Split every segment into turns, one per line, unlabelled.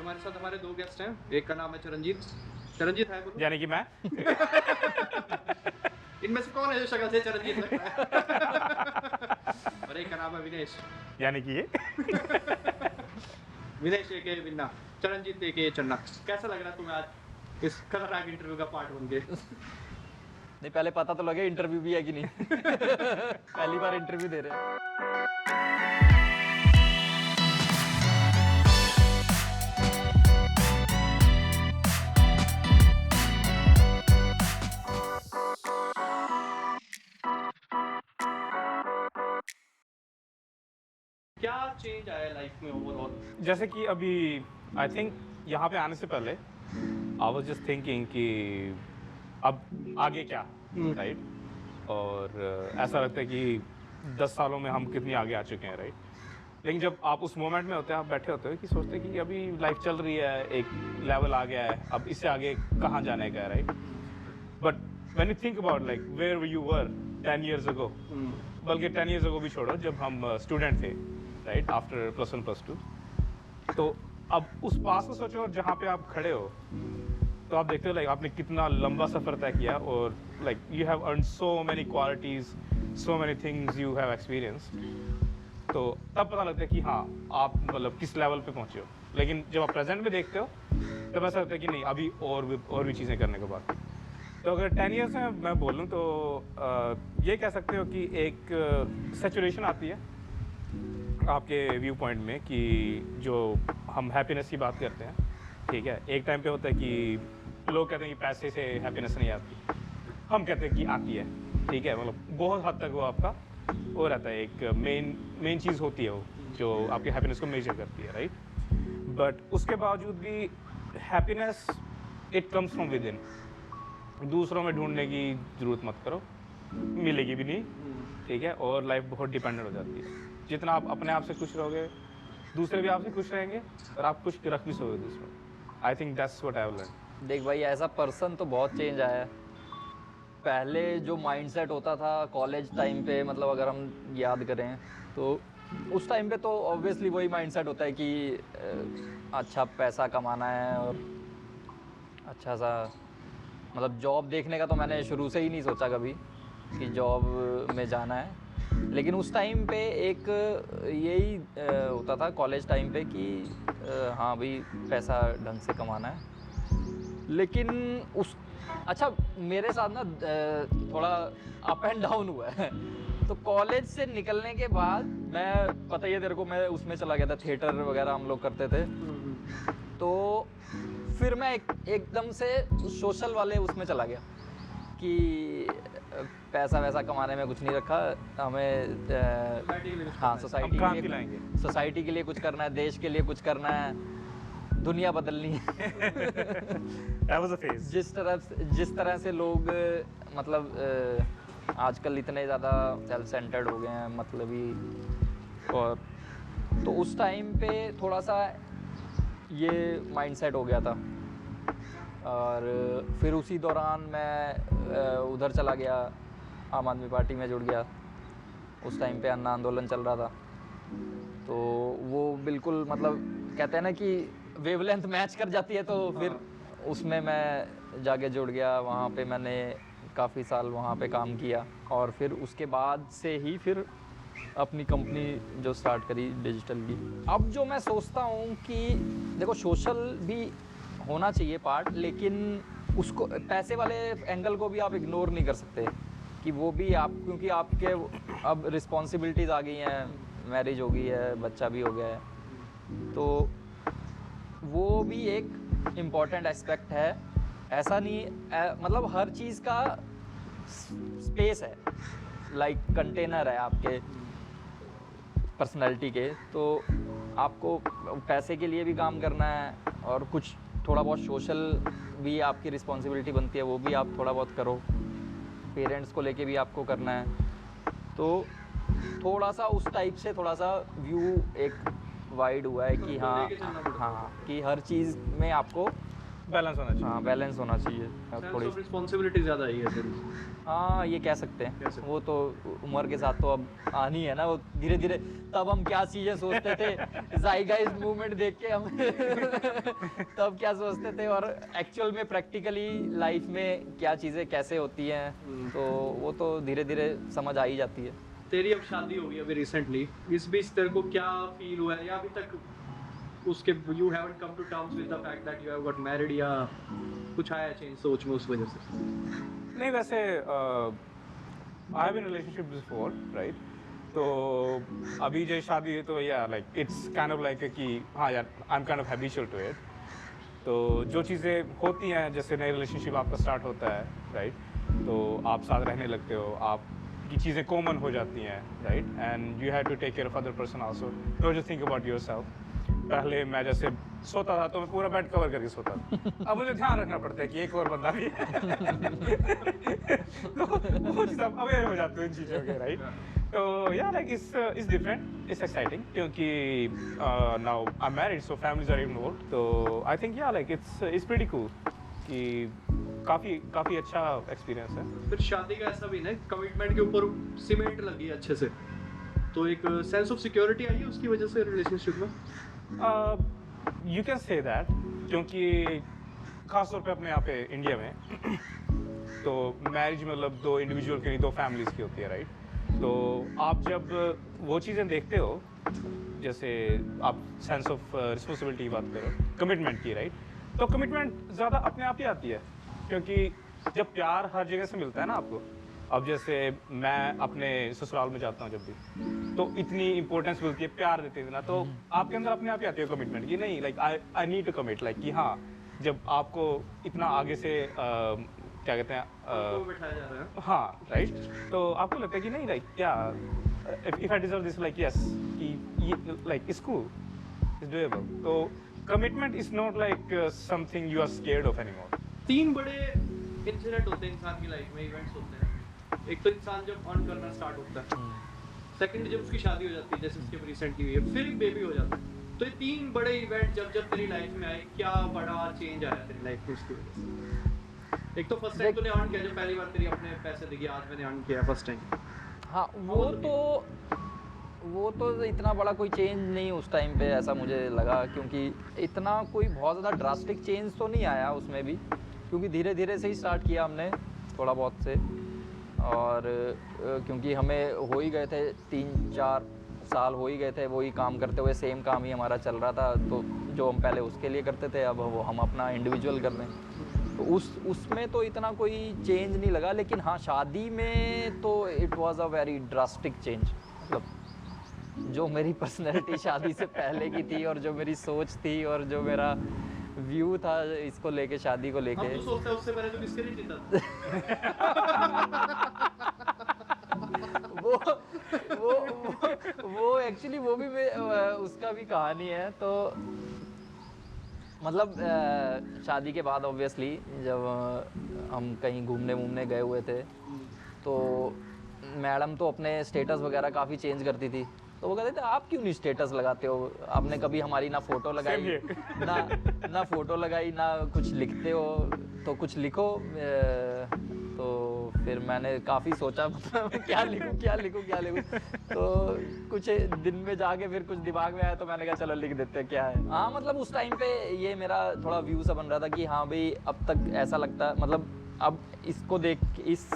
हमारे साथ हमारे 2 गेस्ट हैं। एक का नाम है चरणजीत। चरणजीत है बोलो।
यानी कि मैं
इनमें से कौन है जो शक्ल से चरणजीत लगता है? और एक का नाम है विनेश।
यानी कि ये
विनेश एके विन्ना, चरणजीत एके चन्ना। कैसा लग रहा है तुम्हें आज इस खतरनाक इंटरव्यू का पार्ट बन के?
नहीं, पहले पता तो लगे इंटरव्यू भी है कि नहीं। पहली बार इंटरव्यू दे रहे हैं।
क्या चेंज आया लाइफ में ओवरऑल?
जैसे कि अभी आई थिंक यहाँ पे आने से पहले आई वाज जस्ट थिंकिंग कि अब आगे क्या, राइट? और ऐसा लगता है कि 10 सालों में हम कितनी आगे आ चुके हैं, राइट? लेकिन जब आप उस मोमेंट में होते हैं, आप बैठे होते हो कि सोचते हैं कि अभी लाइफ चल रही है, एक लेवल आ गया है, अब इससे आगे कहाँ जाने का है, right? But when you think about like where you were 10 years ago, बल्कि 10 years ago भी छोड़ो, जब हम स्टूडेंट थे, राइट, आफ्टर +1 +2, तो अब उस पास को सोचो और जहाँ पे आप खड़े हो, तो आप देखते हो लाइक आपने कितना लंबा सफ़र तय किया और like you have earn so many qualities, so many things you have experience. तो तब पता लगता है कि हाँ, आप मतलब किस लेवल पे पहुँचे हो। लेकिन जब आप प्रेजेंट में देखते हो तब ऐसा लगता है कि नहीं, अभी और भी चीज़ें करने के बाद। तो अगर 10 years में मैं बोलूँ तो ये कह सकते हो कि एक सैचुरेशन आती है आपके व्यू पॉइंट में कि जो हम हैप्पीनेस की बात करते हैं, ठीक है, एक टाइम पे होता है कि लोग कहते हैं कि पैसे से हैप्पीनेस नहीं आती, हम कहते हैं कि आती है, ठीक है, मतलब बहुत हद तक वो आपका वो रहता है, एक मेन चीज़ होती है वो जो आपके हैप्पीनेस को मेजर करती है, राइट? बट उसके बावजूद भी happiness it comes from with in. दूसरों में ढूंढने की ज़रूरत मत करो, मिलेगी भी नहीं, ठीक है, और लाइफ बहुत डिपेंडेंट हो जाती है। जितना आप अपने आप से खुश रहोगे, दूसरे भी आपसे खुश रहेंगे और आप खुश रख भी सकोगे दूसरों। आई think that's what I have learn.
देख भाई, एज अ पर्सन तो बहुत चेंज आया है। पहले जो माइंडसेट होता था कॉलेज टाइम पे, मतलब अगर हम याद करें तो उस टाइम पे तो ऑब्वियसली वही माइंडसेट होता है कि अच्छा पैसा कमाना है और अच्छा सा, मतलब जॉब देखने का तो मैंने शुरू से ही नहीं सोचा कभी कि जॉब में जाना है। लेकिन उस टाइम पे एक यही होता था कॉलेज टाइम पे कि हाँ भाई पैसा ढंग से कमाना है। लेकिन उस अच्छा मेरे साथ ना थोड़ा अप एंड डाउन हुआ है। तो कॉलेज से निकलने के बाद मैं, पता ही है तेरे को, मैं उसमें चला गया था, थिएटर वगैरह हम लोग करते थे। तो फिर मैं एकदम से सोशल वाले उसमें चला गया कि पैसा वैसा कमाने में कुछ नहीं रखा हमें। हाँ, सोसाइटी के लिए कुछ करना है, देश के लिए कुछ करना है, दुनिया बदलनी है।
That was a phase.
जिस तरह से लोग मतलब आजकल इतने ज़्यादा सेल्फ सेंटर्ड हो गए हैं, मतलबी, और तो उस टाइम पे थोड़ा सा ये माइंडसेट हो गया था। और फिर उसी दौरान मैं उधर चला गया, आम आदमी पार्टी में जुड़ गया। उस टाइम पे अन्ना आंदोलन चल रहा था, तो वो बिल्कुल मतलब कहते हैं ना कि वेवलेंथ मैच कर जाती है, तो फिर उसमें मैं जाके जुड़ गया। वहाँ पे मैंने काफ़ी साल वहाँ पे काम किया और फिर उसके बाद से ही फिर अपनी कंपनी जो स्टार्ट करी डिजिटल की। अब जो मैं सोचता हूँ कि देखो, सोशल भी होना चाहिए पार्ट, लेकिन उसको पैसे वाले एंगल को भी आप इग्नोर नहीं कर सकते कि वो भी आप, क्योंकि आपके अब रिस्पॉन्सिबिलिटीज़ आ गई हैं, मैरिज हो गई है, बच्चा भी हो गया है, तो वो भी एक इम्पॉर्टेंट एस्पेक्ट है। ऐसा नहीं मतलब हर चीज़ का स्पेस है, लाइक कंटेनर है आपके पर्सनैलिटी के, तो आपको पैसे के लिए भी काम करना है और कुछ थोड़ा बहुत सोशल भी आपकी रिस्पॉन्सिबिलिटी बनती है, वो भी आप थोड़ा बहुत करो। पेरेंट्स को लेके भी आपको करना है, तो थोड़ा सा उस टाइप से थोड़ा सा व्यू एक वाइड हुआ है कि हाँ, कि हर चीज़ में आपको
बैलेंस होना चाहिए।
हाँ बैलेंस होना चाहिए। अब
सेंस
थोड़ी
ऑफ रिस्पांसिबिलिटी ज्यादा आई है तेरी।
हाँ ये कह सकते
कह
हैं,
सकते
वो तो उम्र के साथ तो अब आनी है ना, वो धीरे धीरे। तब हम क्या चीजें सोचते थे, ज़ाइगाइस्ट मूवमेंट देख के हम तब क्या सोचते थे, और एक्चुअल में प्रैक्टिकली लाइफ में क्या चीजें कैसे होती हैं, तो वो तो धीरे धीरे समझ आ ही जाती है।
तेरी अब शादी हो गई अभी रिसेंटली, इस बीच तेरे को क्या फील हुआ है, या अभी तक उसके you haven't come to terms with the fact that you have got married, या कुछ आया चेंज सोच में उस वजह से?
नहीं वैसे I have been relationship before right, तो अभी जो शादी है तो yeah like it's kind of like कि हाँ यार I am kind of habitual to it. तो जो चीज़ें होती हैं, जैसे नई रिलेशनशिप आपका स्टार्ट होता है राइट, तो आप साथ रहने लगते हो, आप की चीज़ें कॉमन हो जाती हैं right, and you have to take care of other person also, don't just think about yourself. पहले मैं जैसे सोता था तो मैं पूरा बेड कवर करके सोता था, अब मुझे ध्यान रखना पड़ता है कि एक और बंदा भी है तो वो चीज़ आप अवेयर हो जाते हो इन चीज़ों के राइट। तो yeah like it's different, it's exciting, क्योंकि now I am married so families are involved, तो I think yeah like it's pretty cool कि काफ़ी अच्छा एक्सपीरियंस है।
फिर शादी का ऐसा भी ना, कमिटमेंट के ऊपर सीमेंट लगी है अच्छे से, तो एक सेंस ऑफ सिक्योरिटी आई है उसकी वजह से रिलेशनशिप में।
यू कैन से दैट, क्योंकि खास तौर पे अपने यहाँ पे इंडिया में तो मैरिज मतलब दो इंडिविजुअल की नहीं, दो फैमिलीज की होती है राइट। तो आप जब वो चीज़ें देखते हो, जैसे आप सेंस ऑफ रिस्पॉन्सिबिलिटी की बात करो, कमिटमेंट की राइट, तो कमिटमेंट ज़्यादा अपने आप ही आती है, क्योंकि जब प्यार हर जगह से मिलता है ना आपको। अब जैसे मैं अपने ससुराल में जाता हूँ जब भी, तो इतनी इंपॉर्टेंस मिलती है, प्यार देते हैं ना, तो आपके अंदर अपने आप ही आती है कमिटमेंट कि नहीं like I need to commit, like कि हाँ जब आपको इतना आगे से क्या कहते हैं
आपको बिठाया जा रहा है।
हाँ राइट, तो आपको लगता है कि नहीं लाइक क्या if I deserve this, like yes कि like it's cool, it's doable. तो commitment is not like something you are scared of anymore.
3 बड़े इंसिडेंट होते हैं इंसान की लाइफ में, इवेंट्स होते हैं। एक तो इंसान जब अर्न करना स्टार्ट होता है, सेकंड जब उसकी शादी हो जाती है जैसे उसके रिसेंटली हुई है, फिर एक बेबी हो जाता है। तो ये 3 बड़े इवेंट जब तेरी लाइफ में आए, क्या बड़ा चेंज आया तेरी लाइफ में उसकी वजह से? एक तो फर्स्ट टाइम तूने अर्न किया, जब पहली बार तेरी अपने पैसे देगी, आज मैंने अर्न किया फर्स्ट टाइम।
हाँ वो तो इतना बड़ा कोई चेंज नहीं उस टाइम पे ऐसा मुझे लगा, क्योंकि इतना कोई बहुत ज़्यादा ड्रास्टिक चेंज तो नहीं आया उसमें भी, क्योंकि धीरे धीरे से ही स्टार्ट किया हमने थोड़ा बहुत से। और क्योंकि हमें हो ही गए थे 3-4 साल हो ही गए थे वही काम करते हुए, सेम काम ही हमारा चल रहा था, तो जो हम पहले उसके लिए करते थे अब वो हम अपना इंडिविजुअल कर रहे हैं, तो उसमें तो इतना कोई चेंज नहीं लगा। लेकिन हाँ शादी में तो it was a very drastic change, मतलब जो मेरी पर्सनैलिटी शादी से पहले की थी और जो मेरी सोच थी और जो मेरा व्यू था इसको लेके, शादी को लेके।
हम तो सोचते हैं उससे पहले तो किसके लिए जीता
वो एक्चुअली वो भी उसका भी कहानी है। तो मतलब शादी के बाद ऑब्वियसली जब हम कहीं घूमने गए हुए थे, तो मैडम तो अपने स्टेटस वगैरह काफ़ी चेंज करती थी, तो वो कहते थे आप क्यों नहीं स्टेटस लगाते हो, आपने कभी हमारी ना फोटो लगाई ना फोटो लगाई ना कुछ लिखते हो, तो कुछ लिखो। तो फिर मैंने काफ़ी सोचा मतलब क्या लिखूं। तो कुछ दिन में जाके फिर कुछ दिमाग में आया, तो मैंने कहा चलो लिख देते हैं क्या है। हाँ मतलब उस टाइम पे ये मेरा थोड़ा व्यू सा बन रहा था कि हाँ भाई अब तक ऐसा लगता, मतलब अब इसको देख इस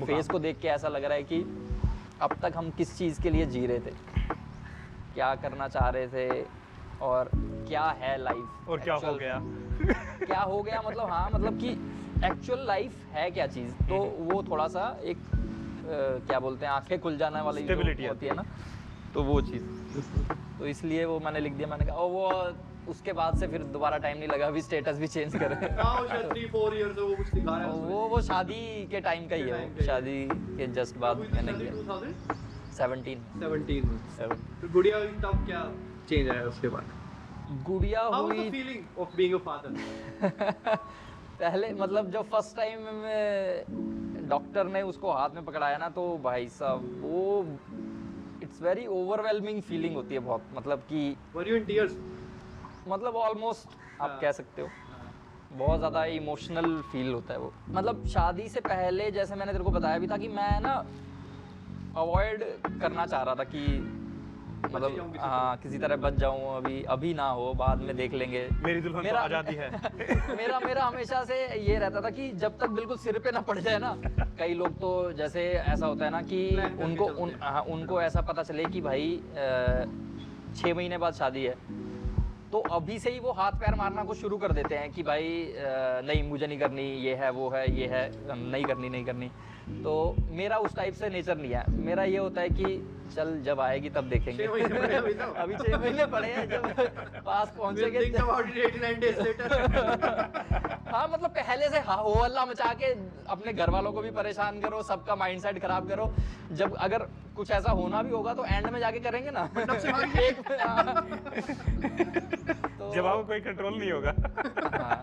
फेस को देख के ऐसा लग रहा है कि अब तक हम किस चीज़ के लिए जी रहे थे, क्या करना चाह रहे थे, और क्या है लाइफ,
और क्या हो गया
मतलब हाँ मतलब कि एक्चुअल लाइफ है क्या चीज़। तो वो थोड़ा सा एक क्या बोलते हैं आंखें खुल जाने वाली जो होती है ना, तो वो चीज़, तो इसलिए वो मैंने लिख दिया। मैंने कहा और वो उसके बाद से फिर दोबारा टाइम नहीं लगा, अभी स्टेटस भी चेंज करें।
वो शायद 3-4 इयर्स से वो कुछ दिखा रहा है उसमें।
वो शादी के टाइम का ही है, वो शादी के जस्ट बाद मैंने किया
2017 में। तो गुड़िया हुई तब क्या चेंज आया उसके बाद?
गुड़िया
How was the
हुई
feeling of being a father?
पहले मतलब जब फर्स्ट टाइम में डॉक्टर ने उसको हाथ में पकड़ाया ना, तो भाई साहब वो इट्स वेरी ओवरवेलमिंग फीलिंग होती है बहुत, मतलब कि
Were you in tears?
मतलब ऑलमोस्ट आप कह सकते हो। बहुत ज़्यादा इमोशनल फील होता है वो। मतलब शादी से पहले जैसे मैंने तेरे को बताया भी था कि मैं ना अवॉइड करना चाह रहा था कि मतलब हाँ किसी तरह बच जाऊँ, अभी ना हो, बाद में देख लेंगे।
मेरी दुल्हन तो आजादी है।
मेरा हमेशा से ये रहता था कि जब तक बिल्कुल सिर पे ना पड़ जाए ना। कई लोग तो जैसे ऐसा होता है ना कि उनको ऐसा पता चले कि भाई 6 महीने बाद शादी है, तो अभी से ही वो हाथ पैर मारना को शुरू कर देते हैं कि भाई नहीं मुझे नहीं करनी, ये है वो है ये है, नहीं करनी। तो मेरा उस टाइप से नेचर नहीं है। मेरा ये होता है कि चल जब आएगी तब देखेंगे। अभी 6 महीने पड़े हैं, जब पास पहुंचेंगे। हाँ मतलब पहले से हो हल्ला मचा के अपने घर वालों को भी परेशान करो, सबका माइंडसेट खराब करो। जब अगर कुछ ऐसा होना भी होगा तो एंड में जाके करेंगे ना। तो
जब आपको कोई कंट्रोल नहीं होगा।
हाँ,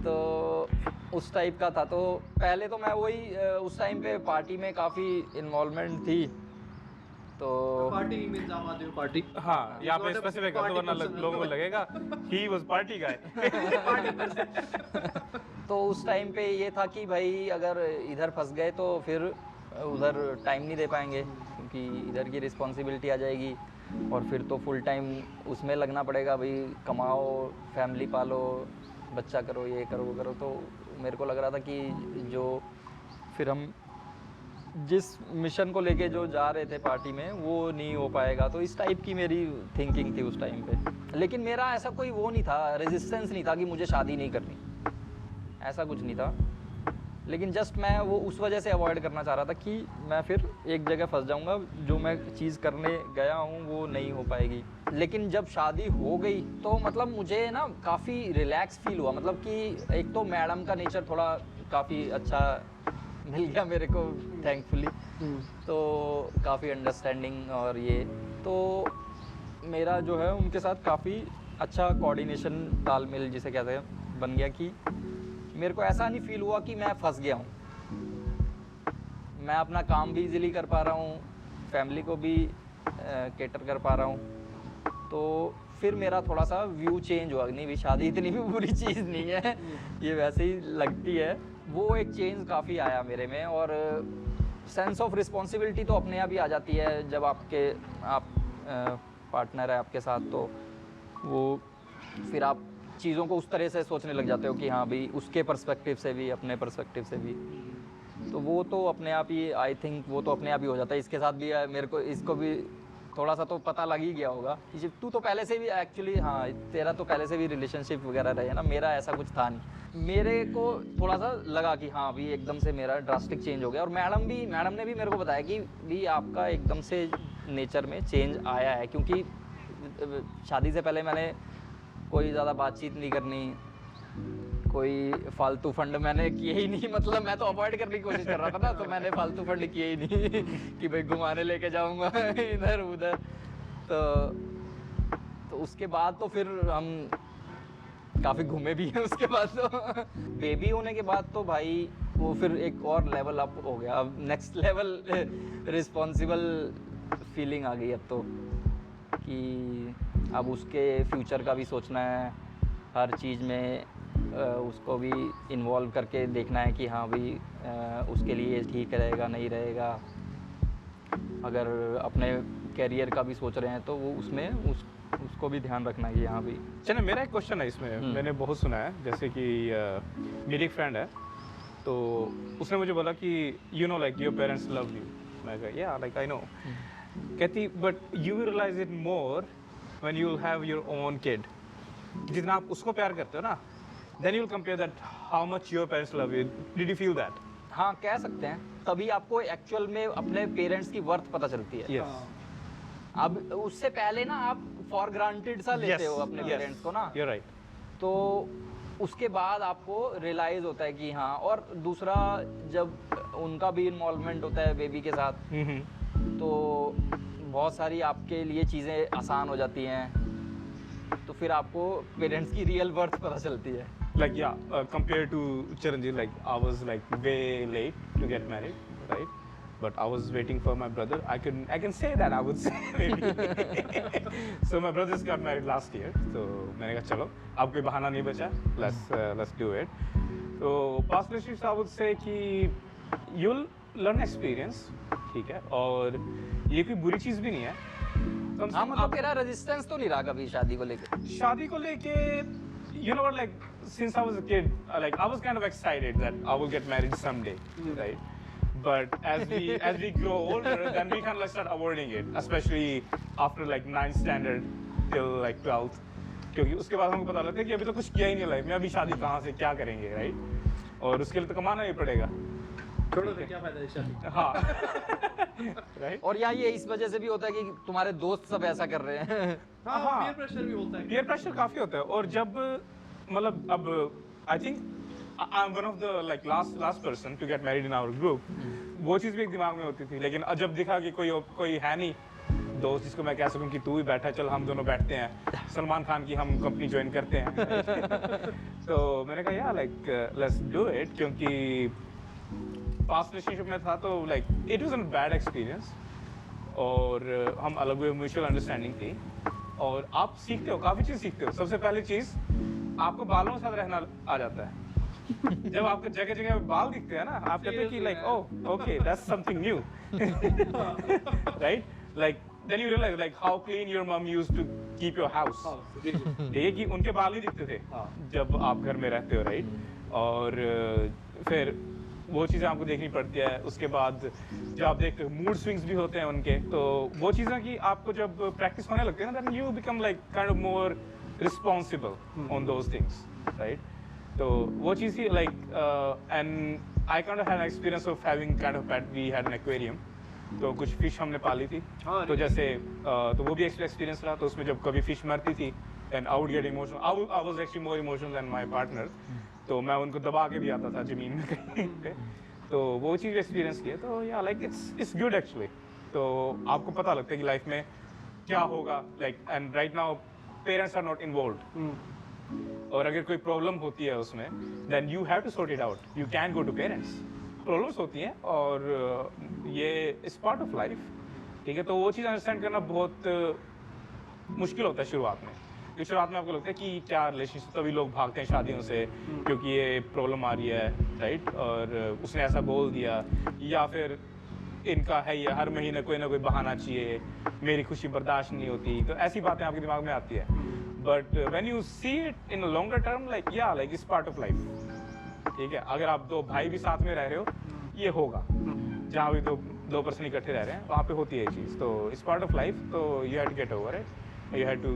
तो उस टाइप का था। तो पहले तो मैं वही उस टाइम पे पार्टी में काफ़ी इन्वॉल्वमेंट थी। तो
पार्टी मींस आम आदमी पार्टी।
हाँ यहाँ पे स्पेसिफिक कर दो वरना लोगों को लगेगा ही वाज पार्टी गाय।
तो उस टाइम पे ये था कि भाई अगर इधर फंस गए तो फिर उधर टाइम नहीं दे पाएंगे, क्योंकि इधर की रिस्पॉन्सिबिलिटी आ जाएगी और फिर तो फुल टाइम उसमें लगना पड़ेगा। भाई कमाओ, फैमिली पालो, बच्चा करो, ये करो वो करो। तो मेरे को लग रहा था कि जो फिर हम जिस मिशन को लेके जो जा रहे थे पार्टी में वो नहीं हो पाएगा। तो इस टाइप की मेरी थिंकिंग थी उस टाइम पे। लेकिन मेरा ऐसा कोई वो नहीं था, रेजिस्टेंस नहीं था कि मुझे शादी नहीं करनी, ऐसा कुछ नहीं था। लेकिन जस्ट मैं वो उस वजह से अवॉइड करना चाह रहा था कि मैं फिर एक जगह फंस जाऊंगा, जो मैं चीज़ करने गया हूँ वो नहीं हो पाएगी। लेकिन जब शादी हो गई तो मतलब मुझे ना काफ़ी रिलैक्स फील हुआ। मतलब कि एक तो मैडम का नेचर थोड़ा काफ़ी अच्छा मिल गया मेरे को थैंकफुली। तो काफ़ी अंडरस्टैंडिंग और ये तो मेरा जो है उनके साथ काफ़ी अच्छा कोऑर्डिनेशन, तालमेल जिसे कहते हैं, बन गया कि मेरे को ऐसा नहीं फील हुआ कि मैं फंस गया हूँ। मैं अपना काम भी इजीली कर पा रहा हूँ, फैमिली को भी केटर कर पा रहा हूँ। तो फिर मेरा थोड़ा सा व्यू चेंज हुआ। नहीं भी शादी इतनी भी बुरी चीज़ नहीं है, ये वैसे ही लगती है। वो एक चेंज काफ़ी आया मेरे में। और सेंस ऑफ रिस्पॉन्सिबिलिटी तो अपने आप ही आ जाती है जब आप पार्टनर है आपके साथ। तो वो फिर आप चीज़ों को उस तरह से सोचने लग जाते हो कि हाँ भाई उसके पर्सपेक्टिव से भी, अपने पर्सपेक्टिव से भी। तो वो तो अपने आप ही, आई थिंक वो तो अपने आप ही हो जाता है। इसके साथ भी मेरे को, इसको भी थोड़ा सा तो पता लग ही गया होगा कि तू तो पहले से भी एक्चुअली, हाँ तेरा तो पहले से भी रिलेशनशिप वगैरह रहे ना, मेरा ऐसा कुछ था नहीं। मेरे को थोड़ा सा लगा कि हाँ भी एकदम से मेरा ड्रास्टिक चेंज हो गया। और मैडम ने भी मेरे को बताया कि भी आपका एकदम से नेचर में चेंज आया है, क्योंकि शादी से पहले मैंने कोई ज़्यादा बातचीत नहीं करनी, कोई फालतू फंड मैंने किए ही नहीं। मतलब मैं तो अवॉइड करने की कोशिश कर रहा था ना, तो मैंने फालतू फंड किए ही नहीं कि भाई घुमाने लेके जाऊंगा इधर उधर। तो उसके बाद तो फिर हम काफ़ी घूमे भी हैं। उसके बाद तो बेबी होने के बाद तो भाई वो फिर एक और लेवल अप हो गया। अब नेक्स्ट लेवल रिस्पॉन्सिबल फीलिंग आ गई अब तो, कि अब उसके फ्यूचर का भी सोचना है, हर चीज़ में उसको भी इन्वॉल्व करके देखना है कि हाँ भाई उसके लिए ठीक रहेगा नहीं रहेगा। अगर अपने कैरियर का भी सोच रहे हैं तो वो उसमें उसको भी ध्यान रखना है कि हाँ भाई।
चलो मेरा एक क्वेश्चन है इसमें, मैंने बहुत सुना है, जैसे कि मेरी एक फ्रेंड है तो उसने मुझे बोला कि you know like your parents love you. मैं कहा या लाइक आई नो। कहती but you will realise it more when you will have your own kid. जितना आप उसको प्यार करते हो ना, then you will compare that how much your parents love you. Did you feel that?
हाँ कह सकते हैं। तभी आपको एक्चुअल में अपने पेरेंट्स की वर्थ पता चलती है।
Yes.
अब उससे पहले ना आप फॉर ग्रांटेड सा लेते
Yes.
हो अपने पेरेंट्स को ना।
You're right.
तो उसके बाद आपको रियलाइज होता है कि हाँ। और दूसरा जब उनका भी इन्वॉल्वमेंट होता है बेबी के साथ, तो बहुत सारी आपके लिए चीज़ें आसान हो जाती हैं। तो फिर आपको पेरेंट्स की रियल वर्थ पता चलती है।
Like yeah, compared to Chiranjeev, like I was like way late to get married, right? but I was waiting for my brother. I can say that, I would say maybe. So my brothers got married last year. So मैंने कहा चलो अब कोई बहाना नहीं बचा, let's do it. So past relationships I would say कि you'll learn experience, ठीक है, और ये कोई बुरी चीज़ भी नहीं है। कम से
हाँ
कम
मतलब तेरा रेजिस्टेंस तो नहीं रहा कभी शादी को लेके?
शादी को लेके you know what, like since I was a kid, like I was kind of excited that I will get married someday, right? But as we grow older, then we kind of like start avoiding it, especially after like 9th standard till like 12th, क्योंकि उसके बाद हमको पता लगता है कि अभी तो कुछ किया ही नहीं लाइफ में, अभी शादी कहाँ से क्या करेंगे, राइट? और उसके लिए तो कमाना ही पड़ेगा।
छोड़ो फिर क्या फायदा है शादी।
हाँ राइट।
और यहाँ ये इस वजह से भी होता है कि तुम्हारे दोस्त सब ऐसा कर रहे हैं।
हाँ
हाँ।
पीयर प्रेशर भी होता है।
पीयर प्रेशर काफी होता है, और जब मतलब अब I think I am one of the like last person to get married in our group. वो चीज़ भी एक दिमाग में होती थी, लेकिन जब दिखा कि कोई है नहीं दोस्त जिसको मैं कह सकूं कि तू भी बैठा, चल हम दोनों बैठते हैं, सलमान खान की हम कंपनी ज्वाइन करते हैं। तो मैंने कहा यार लाइक लेट्स डू इट, क्योंकि पास्ट रिलेशनशिप में था तो like it was a bad experience, और हम अलग हुए, म्यूचुअल अंडरस्टैंडिंग थी, और आप सीखते हो, काफ़ी चीज़ सीखते हो। सबसे पहली चीज़, आपको बालों के साथ रहना आ जाता है। जब आपको जगह जगह बाल दिखते हैं ना, आप कहते हैं कि like oh okay that's something new, right? Like then you realise like how clean your mum used to keep your house. ये कि उनके बाल ही दिखते थे जब आप घर में रहते हो, राइट? और फिर वो चीज़ें आपको देखनी पड़ती है। उसके बाद जब आप देखते हो मूड स्विंग्स भी होते हैं उनके, तो वो चीज़ें कि आपको जब प्रैक्टिस होने लगती है ना, then you become like kind of more responsible on those things, right? तो वो चीज़ ही like and I kind of had experience of having kind of pet. We had an aquarium, तो कुछ फिश हमने पाली थी। तो जैसे तो वो भी एक्सपीरियंस रहा। तो उसमें जब कभी फिश मरती थी, and I would get emotional. I was actually more emotional than my partner. तो मैं उनको दबा के भी आता था जमीन में कहीं पे। तो वो चीज़ एक्सपीरियंस की है। तो yeah like it's good actually. तो आपको पता लगता है कि लाइफ में क्या होगा, like and right now parents are not involved, और अगर कोई प्रॉब्लम होती है उसमें, then you have to sort it out. You can go to parents. Problems होती हैं, और ये इज पार्ट ऑफ लाइफ, ठीक है? तो वो चीज़ अंडरस्टैंड करना बहुत मुश्किल होता है शुरुआत में। शुरुआत में आपको लगता है कि क्या रिलेशनशिप, तभी लोग भागते हैं शादियों से क्योंकि ये प्रॉब्लम आ रही है, राइट? और उसने ऐसा बोल दिया, या फिर इनका है ये हर महीने कोई ना कोई बहाना चाहिए, मेरी खुशी बर्दाश्त नहीं होती। तो ऐसी बातें आपके दिमाग में आती है। But when you see it in longer term, like yeah like it's part of life, ठीक है? अगर आप दो भाई भी साथ में रह रहे हो, ये होगा। जहाँ भी दो पर्सन इकट्ठे रह रहे हैं, वहाँ पे होती है ये चीज़। तो इट्स पार्ट ऑफ लाइफ। तो you have to get over it, you have to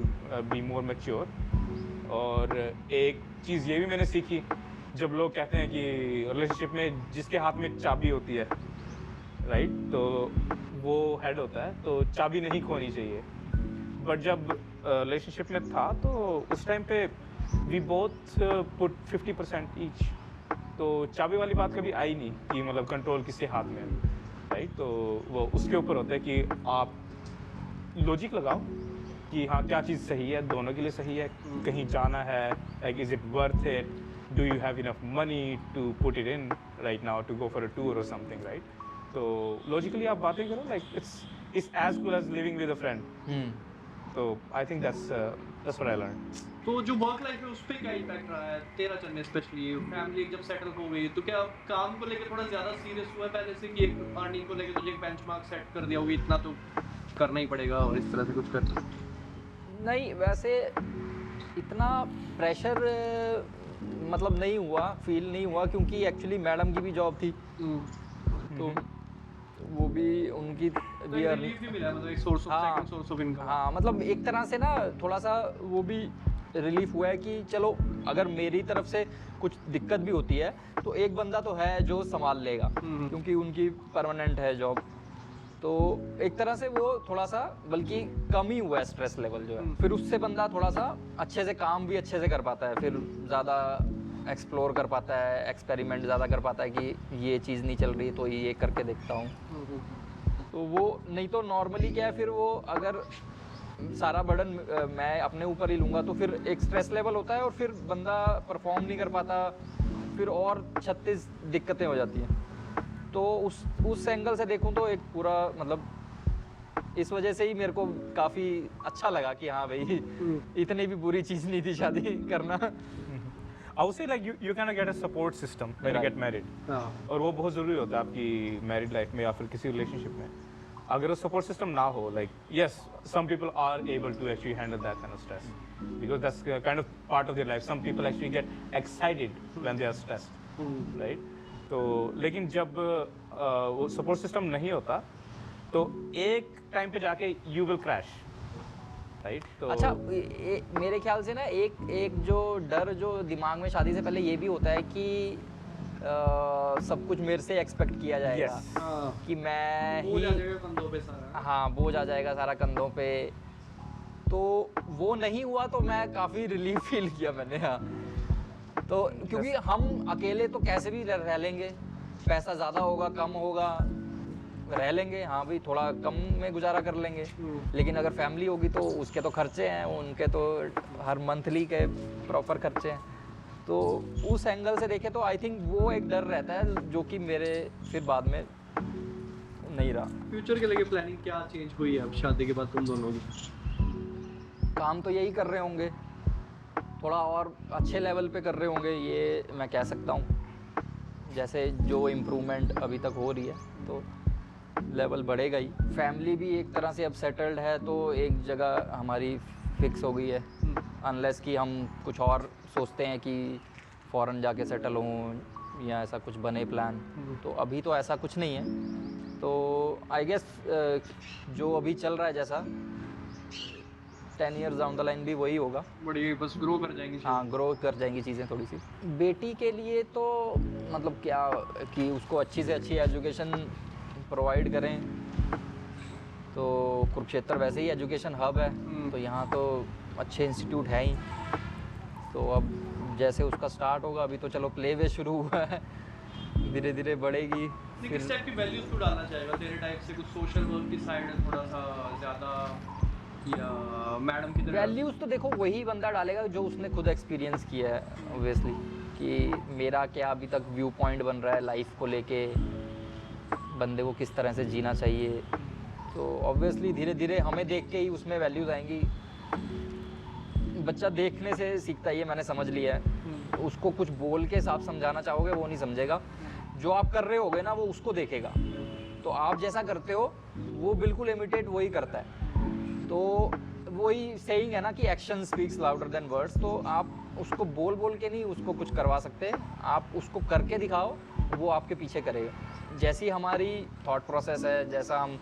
be more mature. और एक चीज़ ये भी मैंने सीखी, जब लोग कहते हैं कि रिलेशनशिप में जिसके हाथ में चाबी होती है, राइट, तो वो हेड होता है, तो चाबी नहीं खोनी चाहिए। बट जब रिलेशनशिप में था, तो उस टाइम पे वी बोथ पुट 50% ईच। तो चाबी वाली बात कभी आई नहीं कि मतलब कंट्रोल किसके हाथ में है, राइट? तो वो उसके ऊपर होता है कि आप लॉजिक लगाओ कि हाँ क्या चीज़ सही है, दोनों के लिए सही है। कहीं जाना है, like is it worth it, do you have enough money to put it in right now to go for a tour और समथिंग, राइट? तो लॉजिकली आप बातें करो, like it's as good as living with a friend. तो I think that's what I learn.
तो जो work life है उस पर क्या इम्पैक्ट रहा है तेरा चलने, स्पेशली फैमिली जब सेटल हो गई, तो क्या काम को लेकर थोड़ा ज़्यादा सीरियस हुआ है पहले से कि एक अर्निंग को लेकर तुझे एक बेंचमार्क सेट कर दिया होगी, इतना तो करना ही पड़ेगा और इस तरह से कुछ करना?
नहीं, वैसे इतना प्रेशर मतलब नहीं हुआ, फील नहीं हुआ, क्योंकि एक्चुअली मैडम की भी जॉब थी, तो वो भी उनकी भी
रिलीफ भी मिला, मतलब एक source of second source of income.
हाँ, मतलब एक तरह से ना थोड़ा सा वो भी रिलीफ हुआ है कि चलो अगर मेरी तरफ से कुछ दिक्कत भी होती है तो एक बंदा तो है जो संभाल लेगा, क्योंकि उनकी परमानेंट है जॉब। तो एक तरह से वो थोड़ा सा बल्कि कम ही हुआ है स्ट्रेस लेवल जो है। फिर उससे बंदा थोड़ा सा अच्छे से काम भी अच्छे से कर पाता है, फिर ज़्यादा एक्सप्लोर कर पाता है, एक्सपेरिमेंट ज़्यादा कर पाता है कि ये चीज़ नहीं चल रही तो ये करके देखता हूँ। तो वो नहीं तो नॉर्मली क्या है, फिर वो अगर सारा बर्डन मैं अपने ऊपर ही लूँगा तो फिर एक स्ट्रेस लेवल होता है और फिर बंदा परफॉर्म नहीं कर पाता, फिर और 36 दिक्कतें हो जाती हैं। तो उस एंगल से देखूं तो एक पूरा मतलब इस वजह से ही मेरे को काफ़ी अच्छा लगा कि हाँ भाई इतनी भी बुरी चीज़ नहीं थी शादी करना।
I would say like you kind of get a support system when you
Right.
get married.
हाँ
और वो बहुत ज़रूरी होता है आपकी मैरिड लाइफ में या फिर किसी रिलेशनशिप में। अगर वो सपोर्ट सिस्टम ना हो, like yes, some people are able to actually handle that kind of stress because that's kind of part of their life. Some people actually get excited when they are stressed, right? तो लेकिन जब वो support system नहीं होता तो एक time पे जाके you will crash, right? तो
अच्छा मेरे ख्याल से ना एक जो डर जो दिमाग में शादी से पहले ये भी होता है कि सब कुछ मेरे से एक्सपेक्ट किया जाएगा।
Yes.
हाँ
कि मैं
बोझ आ
ही
जाएगा कंधों पे सारा।
हाँ बोझ आ जाएगा सारा कंधों पे। तो वो नहीं हुआ तो मैं काफ़ी रिलीफ फील किया मैंने। हाँ तो क्योंकि हम अकेले तो कैसे भी रह लेंगे, पैसा ज़्यादा होगा कम होगा रह लेंगे, हाँ भाई थोड़ा कम में गुजारा कर लेंगे। लेकिन अगर फैमिली होगी तो उसके तो खर्चे हैं, उनके तो हर मंथली के प्रॉपर खर्चे हैं। तो उस एंगल से देखें तो आई थिंक वो एक डर रहता है जो कि मेरे फिर बाद में नहीं रहा।
फ्यूचर के लिए प्लानिंग क्या चेंज हुई है अब शादी के बाद तुम दोनों की?
काम तो यही कर रहे होंगे, थोड़ा और अच्छे लेवल पे कर रहे होंगे, ये मैं कह सकता हूँ। जैसे जो इम्प्रूवमेंट अभी तक हो रही है तो लेवल बढ़ेगा ही। फैमिली भी एक तरह से अब सेटल्ड है तो एक जगह हमारी फिक्स हो गई है, अनलेस कि हम कुछ और सोचते हैं कि फ़ॉरेन जाके सेटल हों या ऐसा कुछ बने प्लान। तो अभी तो ऐसा कुछ नहीं है। तो आई गेस जो अभी चल रहा है जैसा 10 years डाउन द लाइन भी वही होगा।
बढ़िया, बस ग्रो कर जाएंगी चीज़ें।
हाँ ग्रो कर जाएंगी चीज़ें थोड़ी सी। बेटी के लिए तो मतलब क्या कि उसको अच्छी से अच्छी एजुकेशन प्रोवाइड करें। तो कुरुक्षेत्र वैसे ही एजुकेशन हब है, तो यहाँ तो अच्छे इंस्टीट्यूट हैं ही। तो अब जैसे उसका स्टार्ट होगा, अभी तो चलो प्ले वे शुरू हुआ है, धीरे धीरे बढ़ेगी।
किस टाइप की वैल्यूज तू डालना चाहेगा? तेरे टाइप से कुछ सोशल वर्क की साइड है थोड़ा सा ज़्यादा, या मैडम की तरह?
वैल्यूज़ तो देखो वही बंदा डालेगा जो उसने खुद एक्सपीरियंस किया है ऑब्वियसली, कि मेरा क्या अभी तक व्यू पॉइंट बन रहा है लाइफ को लेके, बंदे को किस तरह से जीना चाहिए। तो ऑब्वियसली धीरे धीरे हमें देख के ही उसमें वैल्यूज़ आएंगी। बच्चा देखने से सीखता है, ये मैंने समझ लिया है। उसको कुछ बोल के आप समझाना चाहोगे वो नहीं समझेगा, जो आप कर रहे होगे ना वो उसको देखेगा। तो आप जैसा करते हो वो बिल्कुल इमिटेट वही करता है। तो वही सेइंग है ना कि action speaks louder than words. तो आप उसको बोल बोल के नहीं उसको कुछ करवा सकते, आप उसको करके दिखाओ, वो आपके पीछे करेगा। जैसी हमारी थॉट प्रोसेस है, जैसा हम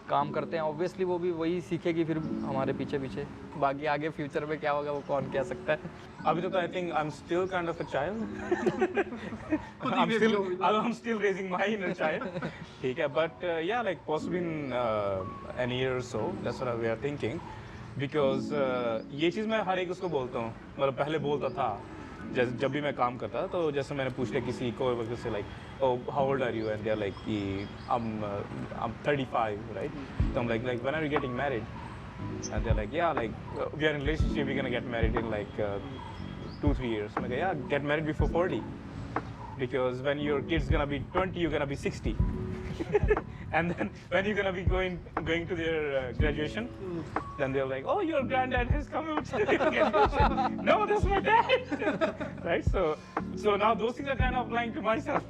काम करते हैं, ऑब्वियसली वो भी वही सीखेगी फिर हमारे पीछे पीछे। बाकी आगे फ्यूचर में क्या होगा वो कौन कह सकता है।
अभी तो I think I am still kind of a child. I'm still raising my inner child. ठीक है, but yeah, like possibly in an year or so, that's what we are thinking. Because ये चीज़ मैं हर एक उसको बोलता हूँ, मतलब पहले बोलता था जब भी मैं काम करता था। तो जैसे मैंने पूछ लिया किसी को से like, oh how old are you, and they're like I'm 35, right? So I'm like when are you getting married? And they're like yeah, like we are in a relationship, we're gonna get married in like 2-3 years. I'm like yeah, get married before 40, because when your kid's gonna be 20, you're gonna be 60. And then when you're gonna be going to their graduation, then they're like, oh, your granddad has come out to graduation. No, that's my dad. Right? So now those things are kind of applying to myself.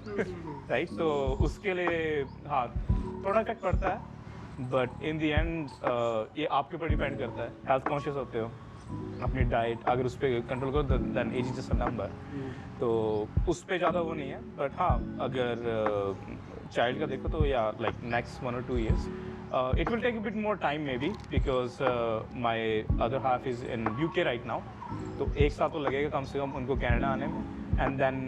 Right? So उसके लिए हाँ थोड़ा effect पड़ता है, but in the end ये आपके ऊपर depend करता है। हेल्थ कॉन्शियस होते हो, अपनी डाइट अगर उस पर कंट्रोल करो then age is just a number. तो उस पर ज़्यादा वो नहीं है, but हाँ अगर चाइल्ड का देखो तो या like next 1 or 2 years, it will take a bit more time maybe, because my other half is in UK right now. तो एक साल तो लगेगा कम से कम उनको कनाडा आने में, and then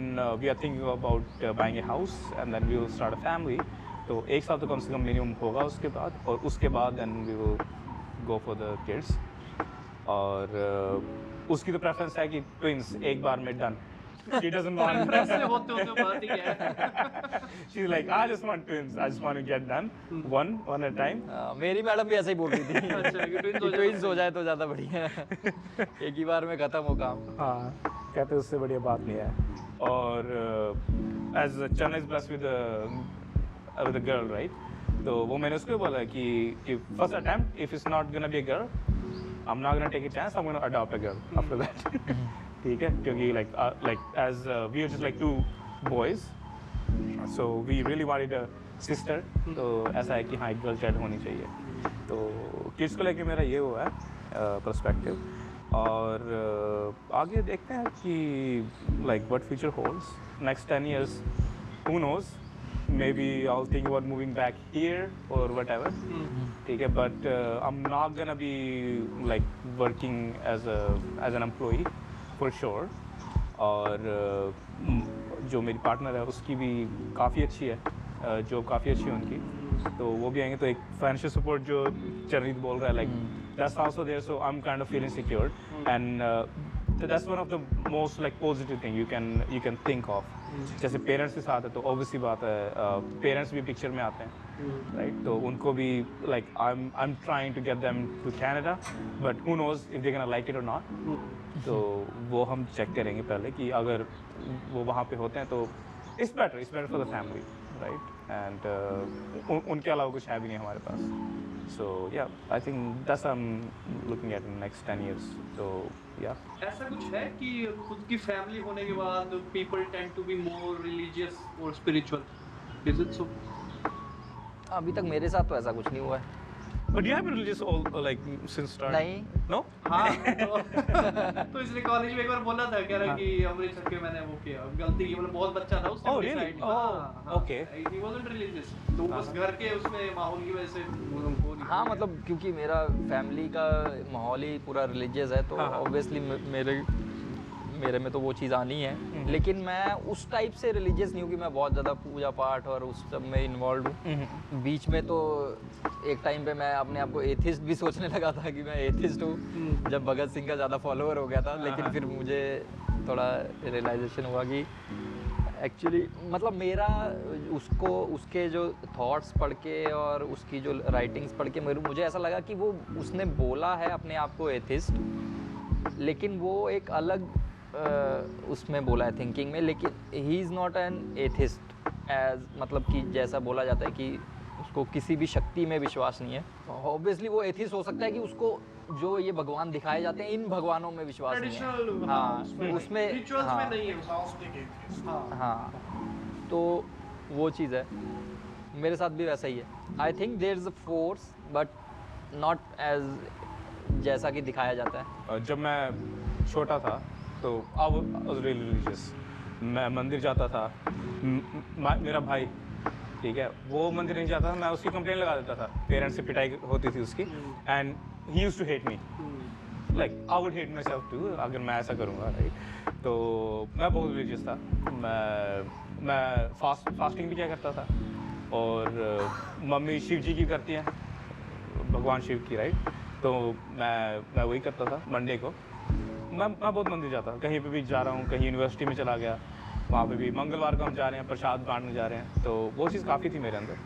we are thinking about buying a house and then we will start a family. तो एक साल तो कम से कम मिनिमम होगा उसके बाद, और उसके बाद then we will go for the kids. और उसकी तो प्रेफरेंस है कि ट्विंस एक बार में डन। She doesn't want.
बात ही क्या है?
She's like, I just want twins. I just want to get done one at a time. मेरी मैडम भी ऐसे ही बोल रही थी।
अच्छा, कि
ट्विंस हो जाए तो ज़्यादा बढ़िया है। एक ही बार में खत्म हो काम।
हाँ, कहते उससे बढ़िया बात नहीं है। और as Channa is blessed with a girl right, तो वो मैंने उसको बोला कि first attempt if it's not gonna be a girl I am not gonna take a chance, I am gonna adopt a girl after that. ठीक है, क्योंकि like as we are just like 2 boys, so we really wanted a sister, तो ऐसा है कि हाँ एक girl child होनी चाहिए। तो किड्स को लेके मेरा ये हुआ है पर्सपेक्टिव, और आगे देखते हैं कि like what future holds next 10 years, who knows, maybe I'll think about moving back here or whatever, ठीक है, but I'm not gonna be like working as an employee for sure, और जो मेरी पार्टनर है उसकी भी काफ़ी अच्छी है, जॉब काफ़ी अच्छी है उनकी, तो वो भी आएंगे, तो एक फाइनेंशियल सपोर्ट जो चरणजीत बोल रहा है like that's also there, so I am kind of feeling secured, and that's one of the most like positive thing you can think of. जैसे पेरेंट्स के साथ है तो ऑब्वियसली बात है, पेरेंट्स भी पिक्चर में आते हैं राइट, तो उनको भी like I am trying to get them to Canada, but who knows if they can like it और नॉट, तो वो हम चेक करेंगे पहले कि अगर वो वहाँ पे होते हैं तो it's better for the family right, and उनके अलावा कुछ है भी नहीं हमारे पास, सो या आई think that's I am looking at next 10 years, तो या
ऐसा कुछ है कि खुद की फैमिली होने के बाद people tend to be more religious और स्पिरिचुअल, इज इट सो?
अभी तक मेरे साथ तो ऐसा कुछ नहीं हुआ है।
But you have been religious all like since start?
नहीं।
No?
हाँ तो इसलिए कॉलेज में एक बार बोला था, कह रहा कि अमृत छक के मैंने वो किया गलती की, मतलब बहुत बच्चा था उस time.
Oh, really? Oh, okay.
He wasn't religious, तो बस घर के उसमें माहौल की वजह से उनको नहीं।
हाँ मतलब क्योंकि मेरा फैमिली का माहौल ही पूरा रिलीजियस है, तो ऑब्वियसली मेरे में तो वो चीज़ आनी है, लेकिन मैं उस टाइप से रिलीजियस नहीं हूँ कि मैं बहुत ज़्यादा पूजा पाठ और उस सब में इन्वॉल्व हूँ। बीच में तो एक टाइम पे मैं अपने आप को एथिस्ट भी सोचने लगा था कि मैं एथिस्ट हूँ, जब भगत सिंह का ज़्यादा फॉलोअर हो गया था, लेकिन फिर मुझे थोड़ा रियलाइजेशन हुआ कि एक्चुअली मतलब मेरा उसके जो थॉट्स पढ़ के और उसकी जो राइटिंग्स पढ़ के मुझे ऐसा लगा कि वो उसने बोला है अपने आप को एथिस्ट, लेकिन वो एक अलग उसमें बोला है थिंकिंग में, लेकिन he is not an atheist as मतलब कि जैसा बोला जाता है कि उसको किसी भी शक्ति में विश्वास नहीं है। ऑब्वियसली वो एथिस्ट हो सकता है कि उसको जो ये भगवान दिखाए जाते हैं इन भगवानों में विश्वास नहीं है। हाँ उसमें
रिचुअल्स में नहीं है।
हाँ तो वो चीज़ है, मेरे साथ भी वैसा ही है। I think there is a force but not as जैसा कि दिखाया जाता है।
जब मैं छोटा था तो आई वाज रियली रिलीजियस, मैं मंदिर जाता था, मेरा भाई ठीक है वो मंदिर नहीं जाता था, मैं उसकी कंप्लेंट लगा देता था, पेरेंट्स से पिटाई होती थी उसकी, and he used to hate me, like I would hate myself to अगर मैं ऐसा करूँगा राइट। तो मैं बहुत रिलीजियस था, मैं फास्टिंग भी क्या करता था, और मम्मी शिव जी की करती हैं, भगवान शिव की राइट, तो मैं वही करता था। मंडे को मैं बहुत मंदिर जाता, कहीं पे भी जा रहा हूँ, कहीं यूनिवर्सिटी में चला गया, वहाँ पे भी मंगलवार को हम जा रहे हैं, प्रसाद बांटने जा रहे हैं, तो वो चीज़ काफ़ी थी मेरे अंदर।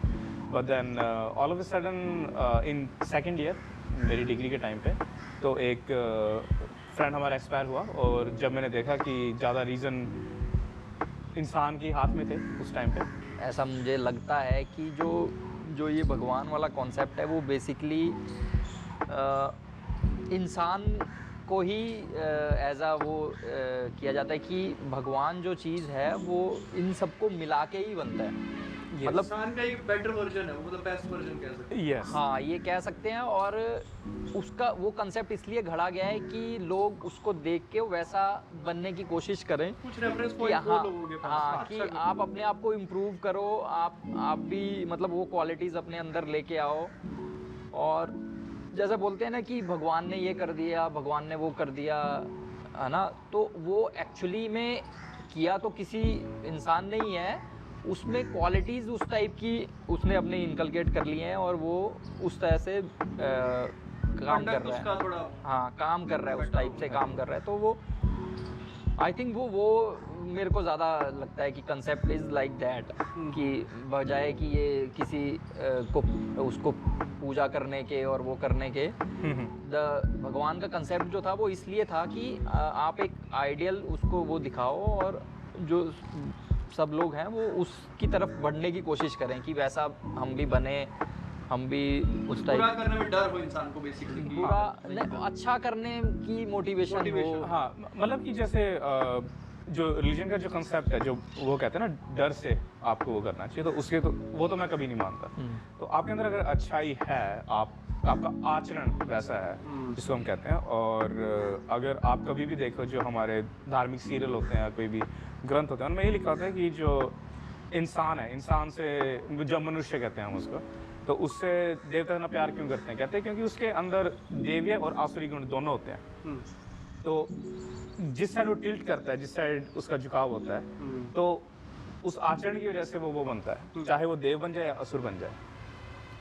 But then all of a sudden in second year मेरी डिग्री के टाइम पे तो एक फ्रेंड हमारा एक्सपायर हुआ, और जब मैंने देखा कि ज़्यादा रीज़न इंसान के हाथ में थे उस टाइम पे,
ऐसा मुझे लगता है कि जो ये भगवान वाला कॉन्सेप्ट है वो बेसिकली इंसान को ही एज आ वो किया जाता है कि भगवान जो चीज़ है वो इन सबको मिला के ही बनता है। मतलब
इंसान का एक बेटर वर्जन है, मतलब बेस्ट वर्जन कह सकते हैं।
यस
हाँ ये कह सकते हैं, और उसका वो कंसेप्ट इसलिए घड़ा गया है कि लोग उसको देख के वैसा बनने की कोशिश करें,
कुछ रेफरेंस
कि
पॉइंट
हाँ,
लोगों के पास।
हाँ कि आप अपने आप को इम्प्रूव करो, आप भी मतलब वो क्वालिटीज़ अपने अंदर लेके आओ, और जैसे बोलते हैं ना कि भगवान ने ये कर दिया, भगवान ने वो कर दिया, है ना, तो वो एक्चुअली में किया तो किसी इंसान ने ही है, उसमें क्वालिटीज़ उस टाइप की उसने अपने इनकलकेट कर लिए हैं, और वो उस तरह से काम कर रहा है। हाँ काम कर रहा है, उस टाइप से काम कर रहा है, तो वो आई थिंक वो मेरे को ज़्यादा लगता है कि कंसेप्ट इज़ लाइक दैट, कि बजाय कि ये किसी को उसको पूजा करने के और वो करने के, भगवान का कंसेप्ट जो था वो इसलिए था कि आप एक आइडियल उसको वो दिखाओ और जो सब लोग हैं वो उसकी तरफ बढ़ने की कोशिश करें कि वैसा हम भी बने, हम भी उस
बुरा
टाइप
करने में डर हो इंसान को बेसिकली
बुरा नहीं, अच्छा करने की मोटिवेशन हो।
हाँ मतलब कि जैसे जो रिलीजन का जो कंसेप्ट है, जो वो कहते हैं ना डर से आपको वो करना चाहिए, तो उसके तो वो तो मैं कभी नहीं मानता। तो आपके अंदर अगर अच्छाई है, आपका आचरण वैसा है जिसको हम कहते हैं, और अगर आप कभी भी देखो जो हमारे धार्मिक सीरियल होते हैं, कोई भी ग्रंथ होते हैं, उनमें ये लिखा होता है कि जो इंसान है, इंसान से जो मनुष्य कहते हैं हम उसको, तो उससे देवता इतना प्यार क्यों करते हैं? कहते हैं क्योंकि उसके अंदर देवीय और आसुरी गुण दोनों होते हैं। तो जिस साइड वो टिल्ट करता है, जिस साइड उसका झुकाव होता है, तो उस आचरण की वजह से वो बनता है, चाहे वो देव बन जाए या असुर बन जाए,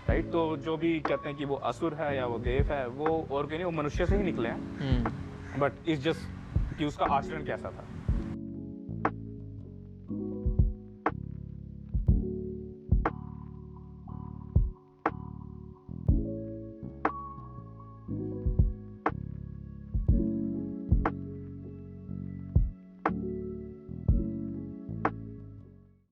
राइट? तो जो भी कहते हैं कि वो असुर है या वो देव है, वो और कहीं नहीं, वो मनुष्य से ही निकले हैं, बट इट्स जस्ट कि उसका आचरण कैसा था।